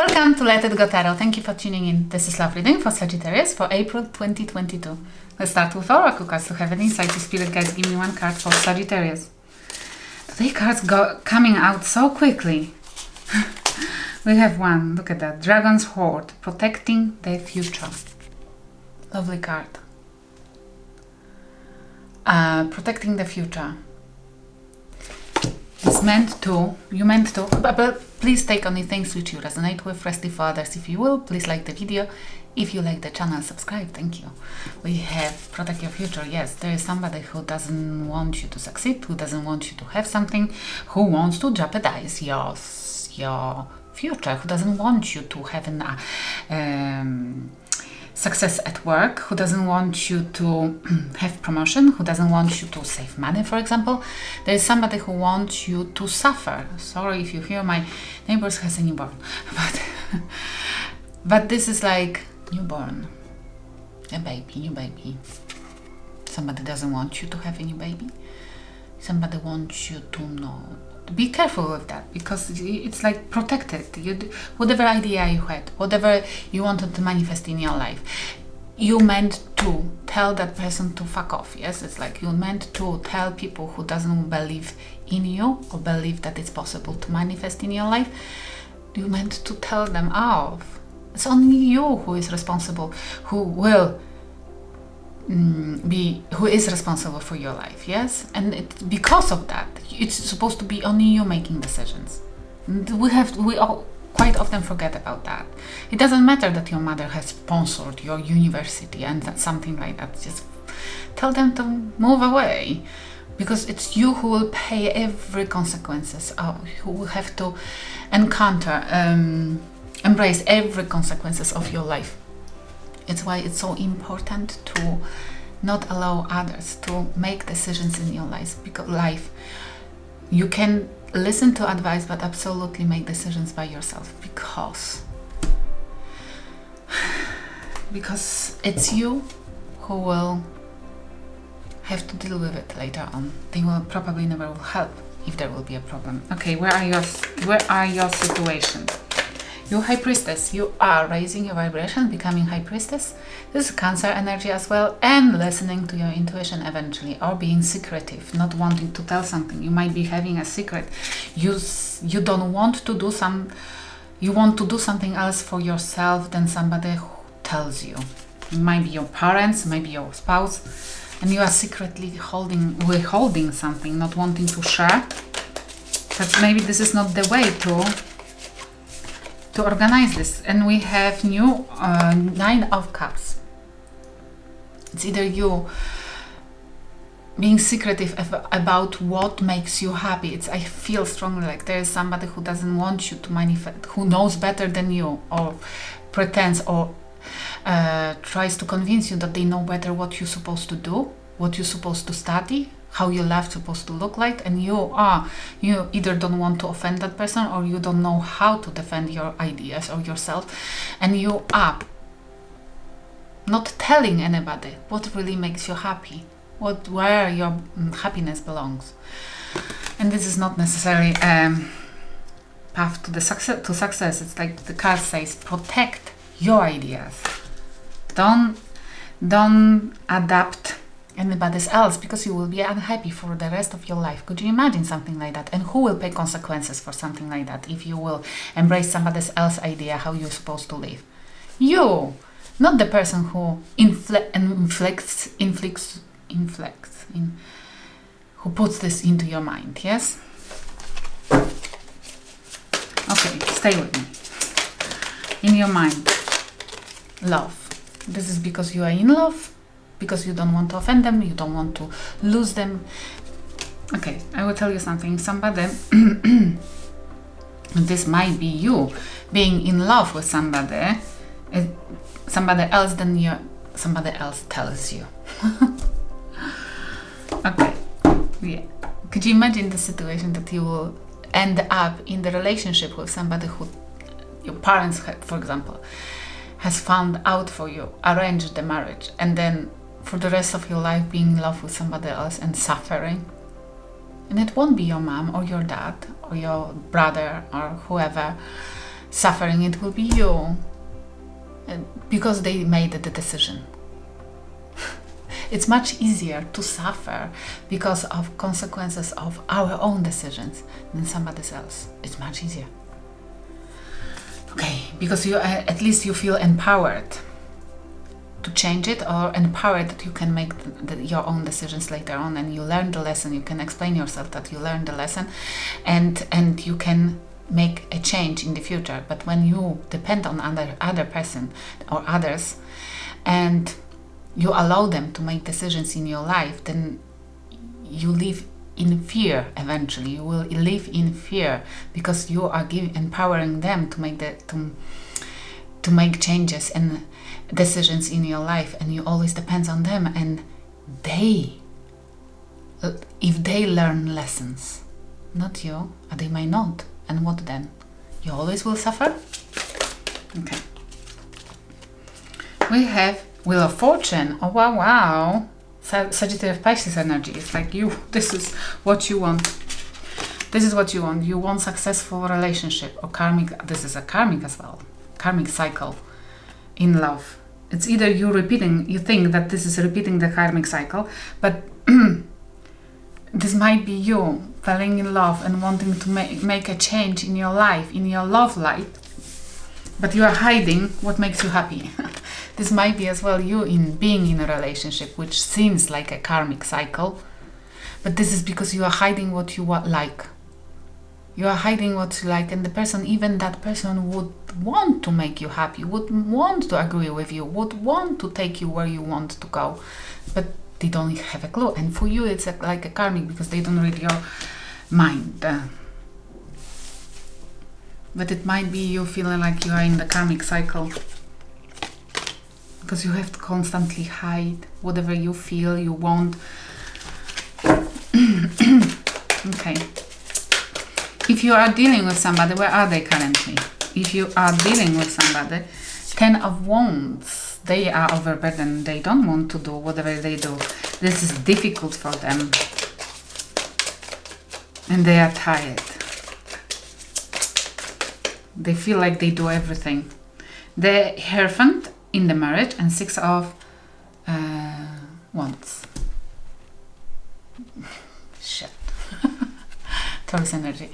Welcome to Let It Go Tarot. Thank you for tuning in. This is love reading for Sagittarius for April 2022. Let's start with Oracle cards to have an insight. To Spirit Guides, give me one card for Sagittarius. Today cards coming out so quickly. We have one, look at that, Dragon's Hoard, protecting the future. Lovely card. Protecting the future. You meant to, but please take only things which you resonate with, rest for others if you will. Please like the video. If you like the channel, subscribe, thank you. We have protect your future. Yes, there is somebody who doesn't want you to succeed, who doesn't want you to have something, who wants to jeopardize your future, who doesn't want you to have an success at work, who doesn't want you to have promotion, who doesn't want you to save money, for example. There is somebody who wants you to suffer. Sorry if you hear my neighbors has a newborn, but this is like newborn, new baby. Somebody doesn't want you to have a new baby. Somebody wants you to know. Be careful with that, because it's like protected. Whatever idea you had, whatever you wanted to manifest in your life, you meant to tell that person to fuck off. Yes, it's like you meant to tell people who doesn't believe in you or believe that it's possible to manifest in your life. You meant to tell them off. It's only you who is responsible, who is responsible for your life. Yes, and because of that, it's supposed to be only you making decisions. And we all quite often forget about that. It doesn't matter that your mother has sponsored your university and something like that. Just tell them to move away, because it's you who will pay every consequences, who will have to embrace every consequences of your life. It's why it's so important to not allow others to make decisions in your life. You can listen to advice, but absolutely make decisions by yourself, because it's you who will have to deal with it later on. They will probably never will help if there will be a problem. Okay, where are your situations? You High Priestess, you are raising your vibration, becoming High Priestess. This is Cancer energy as well, and listening to your intuition eventually, or being secretive, not wanting to tell something. You might be having a secret. You don't want to do you want to do something else for yourself than somebody who tells you. It might be your parents, maybe your spouse, and you are secretly withholding something, not wanting to share. But maybe this is not the way to organize this. And we have new Nine of Cups. It's either you being secretive about what makes you happy. I feel strongly like there is somebody who doesn't want you to manifest, who knows better than you, or pretends, or tries to convince you that they know better what you're supposed to do, what you're supposed to study, how your life supposed to look like, and you either don't want to offend that person, or you don't know how to defend your ideas or yourself, and you are not telling anybody what really makes you happy, where your happiness belongs. And this is not necessarily path to success. It's like the card says, protect your ideas. Don't adapt anybody else, because you will be unhappy for the rest of your life. Could you imagine something like that? And who will pay consequences for something like that if you will embrace somebody else's idea how you're supposed to live? You, not the person who who puts this into your mind. Yes? Okay, stay with me. In your mind, love. This is because you are in love, because you don't want to offend them, you don't want to lose them. Okay, I will tell you something. Somebody, this might be you being in love with somebody else than somebody else tells you. Okay, yeah. Could you imagine the situation that you will end up in the relationship with somebody who your parents had, for example, has found out for you, arranged the marriage, and then for the rest of your life being in love with somebody else and suffering? And it won't be your mom or your dad or your brother or whoever suffering, it will be you. Because they made the decision. It's much easier to suffer because of consequences of our own decisions than somebody else. It's much easier. Okay, because you at least you feel empowered to change it, or empowered that you can make your own decisions later on, and you learn the lesson. You can explain yourself that you learned the lesson, and you can make a change in the future. But when you depend on other person or others, and you allow them to make decisions in your life, then you live in fear. Eventually you will live in fear because you are empowering them to make to make changes and decisions in your life, and you always depend on them, and if they learn lessons, not you, they might not, and what then? You always will suffer. Okay, we have Wheel of Fortune. Oh wow. Sagittarius Pisces energy. It's like this is what you want. This is what you want. You want successful relationship or karmic. This is a karmic as well. Karmic cycle in love. It's either you think that this is repeating the karmic cycle, but this might be you falling in love and wanting to make a change in your life, in your love life, but you are hiding what makes you happy. This might be as well you being in a relationship which seems like a karmic cycle, but this is because you are hiding what you like. You are hiding what you like, and that person would want to make you happy, would want to agree with you, would want to take you where you want to go, but they don't have a clue. And for you it's like a karmic because they don't read your mind. But it might be you feeling like you are in the karmic cycle because you have to constantly hide whatever you feel you want. Okay. If you are dealing with somebody, where are they currently? If you are dealing with somebody, 10 of Wands, they are overburdened. They don't want to do whatever they do. This is difficult for them. And they are tired. They feel like they do everything. The Hierophant in the marriage and 6 of Wands. Shit. Taurus energy.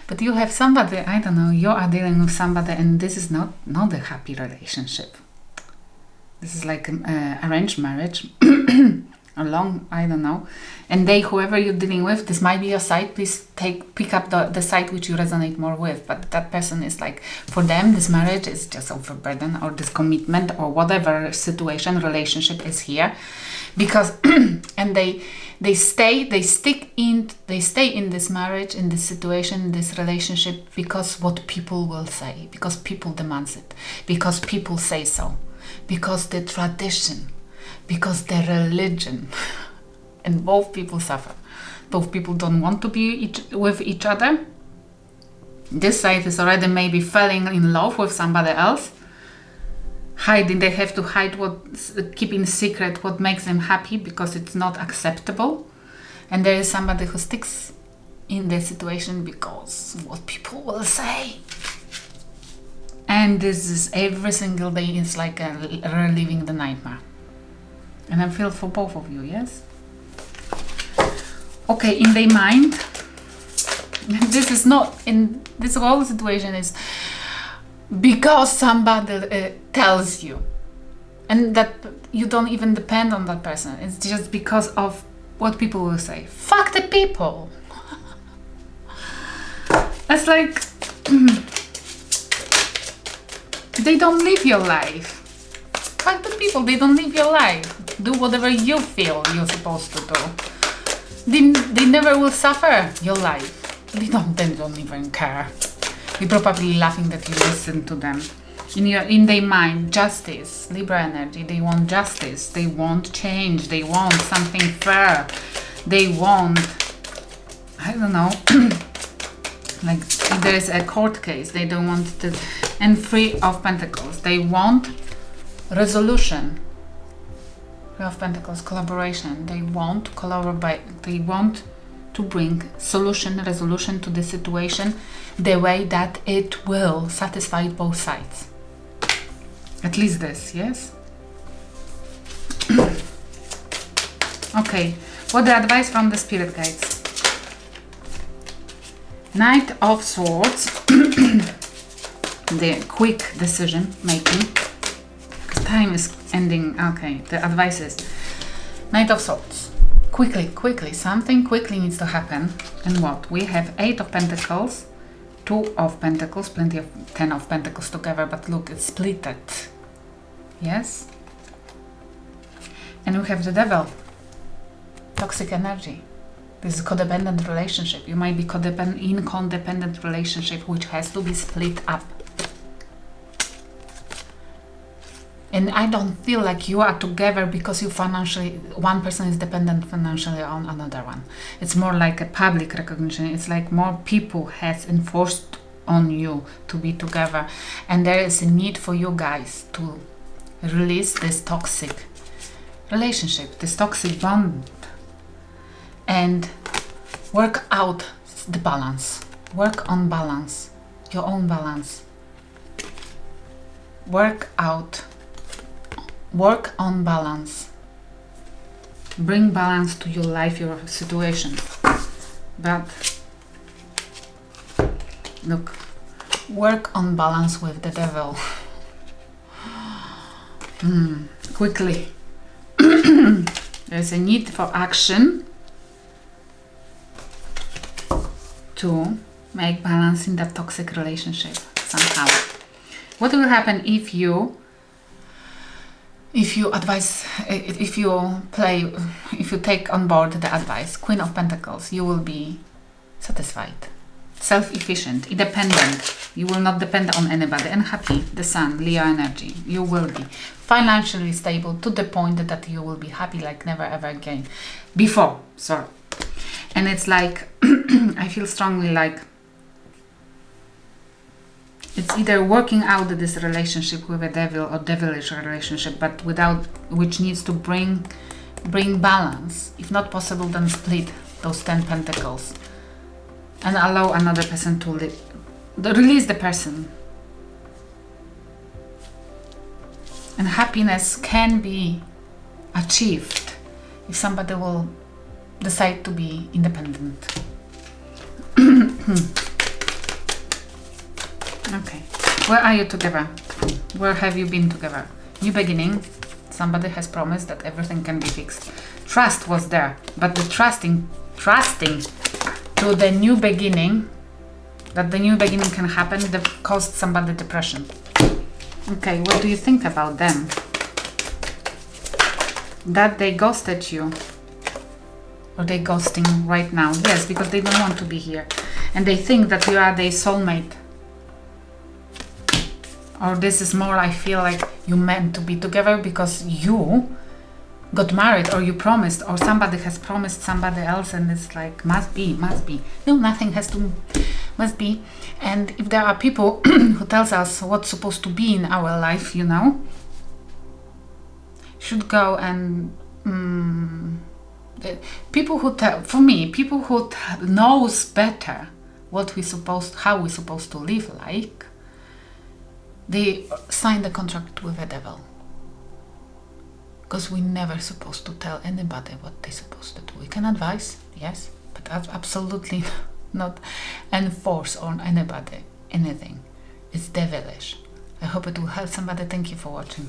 But you have somebody, I don't know, you are dealing with somebody, and this is not a happy relationship. This is like an arranged marriage. Along, I don't know. And whoever you're dealing with, this might be your side. Please pick up the side which you resonate more with. But that person is like, for them, this marriage is just overburden, or this commitment, or whatever situation, relationship is here, because and they stay in this marriage, in this situation, in this relationship, because what people will say, because people demands it, because people say so, because the tradition, because the religion. And both people suffer. Both people don't want to be with each other. This side is already maybe falling in love with somebody else. Hiding, they have to hide keeping secret what makes them happy, because it's not acceptable. And there is somebody who sticks in the situation because what people will say. And this is every single day, it's like reliving the nightmare. And I feel for both of you, yes? Okay, in their mind, this is not, in this whole situation is because somebody tells you, and that you don't even depend on that person. It's just because of what people will say. Fuck the people. It's like, they don't live your life. Fuck the people, they don't live your life. Do whatever you feel you're supposed to do. They never will suffer your life. They don't even care. You're probably laughing that you listen to them. In their mind, justice, Libra energy, they want justice, they want change, they want something fair, they want, I don't know, like if there is a court case, they don't want to, and 3 of Pentacles, they want resolution. 3 of Pentacles, collaboration, they want to collaborate, they want to bring solution, resolution to the situation the way that it will satisfy both sides. At least this, yes? Okay, what the advice from the spirit guides? Knight of Swords, the quick decision making. Time is ending. Okay, the advice is Knight of Swords. Quickly, something quickly needs to happen. And what? We have 8 of Pentacles, 2 of Pentacles, plenty of 10 of Pentacles together, but look, it's splitted. Yes? And we have the Devil. Toxic energy. This is codependent relationship. You might be in codependent relationship which has to be split up. And I don't feel like you are together because you financially, one person is dependent financially on another one. It's more like a public recognition. It's like more people has enforced on you to be together. And there is a need for you guys to release this toxic relationship, this toxic bond, and work out the balance. Work on balance, your own balance. Work on balance. Bring balance to your life, your situation. But look, work on balance with the Devil. Quickly. There's a need for action to make balance in that toxic relationship somehow. What will happen if you take on board the advice? Queen of Pentacles, you will be satisfied, self-efficient, independent. You will not depend on anybody, and happy. The Sun, Leo energy. You will be financially stable to the point that you will be happy like never ever again. Before, sorry. And it's like, I feel strongly like it's either working out this relationship with a devil or devilish relationship, but which needs to bring balance. If not possible, then split those 10 pentacles and allow another person to release the person. And happiness can be achieved if somebody will decide to be independent. Okay, where are you together? Where have you been together? New beginning. Somebody has promised that everything can be fixed. Trust was there, but the trusting to the new beginning, that the new beginning can happen, that caused somebody depression. Okay, what do you think about them? That they ghosted you, or they ghosting right now? Yes, because they don't want to be here, and they think that you are their soulmate. Or this is more, I feel like you meant to be together because you got married, or you promised, or somebody has promised somebody else, and it's like must be. No, nothing has to, must be. And if there are people who tells us what's supposed to be in our life, you know, should go and people who tell, for me, people who knows better how we supposed to live like. They signed the contract with the devil. Because we're never supposed to tell anybody what they're supposed to do. We can advise, yes, but absolutely not enforce on anybody anything. It's devilish. I hope it will help somebody. Thank you for watching.